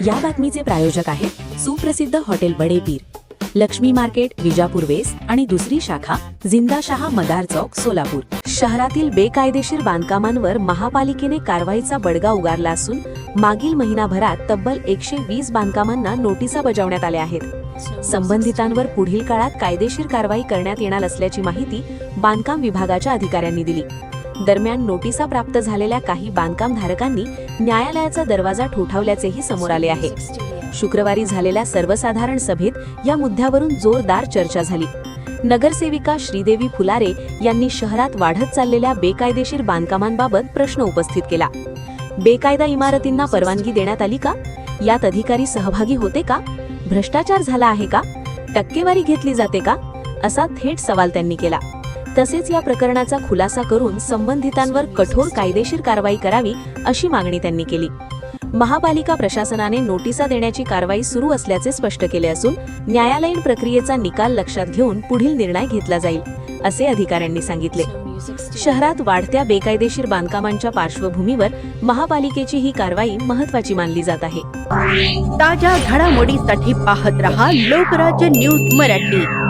या बातमीचे प्रायोजक आहेत सुप्रसिद्ध हॉटेल बडे पीर, लक्ष्मी मार्केट, विजापूर वेस्ट आणि दुसरी शाखा जिंदाशहा मदार चौक, सोलापूर. शहरातील बेकायदेशीर बांधकामांवर महापालिकेने कारवाईचा बडगा उगारला असून मागील महिनाभरात तब्बल 120 बांधकामांना नोटिसा बजावण्यात आल्या आहेत. संबंधितांवर पुढील काळात कायदेशीर कारवाई करण्यात येणार असल्याची माहिती बांधकाम विभागाच्या अधिकाऱ्यांनी दिली. दरम्यान नोटिसा प्राप्त झालेल्या काही बांधकामधारकांनी न्यायालयाचा दरवाजा ठोठावल्याचेही समोर आले आहे. शुक्रवारी झालेल्या सर्वसाधारण सभेत या मुद्द्यावरून जोरदार चर्चा झाली. नगरसेविका श्रीदेवी फुलारे यांनी शहरात वाढत चाललेल्या बेकायदेशीर बांधकामांबाबत प्रश्न उपस्थित केला. बेकायदा इमारतींना परवानगी देण्यात आली का? यात अधिकारी सहभागी होते का? भ्रष्टाचार झाला आहे का? टक्केवारी घेतली जाते का? असा थेट सवाल त्यांनी केला. तसेच या प्रकरणाचा खुलासा करून संबंधितांवर कठोर कायदेशीर कारवाई करावी अशी मागणी त्यांनी केली. महापालिका प्रशासनाने नोटिसा देण्याची कारवाई सुरू असल्याचे स्पष्ट केले असून न्यायालयीन प्रक्रियेचा निकाल लक्षात घेऊन पुढील निर्णय घेतला जाईल, असे अधिकाऱ्यांनी सांगितले. शहरात वाढत्या बेकायदेशीर बांधकामांच्या पार्श्वभूमीवर महापालिकेची ही कारवाई महत्त्वाची मानली जात आहे. ताज्या घडामोडीसाठी पाहत रहा लोकराज्य न्यूज मराठी.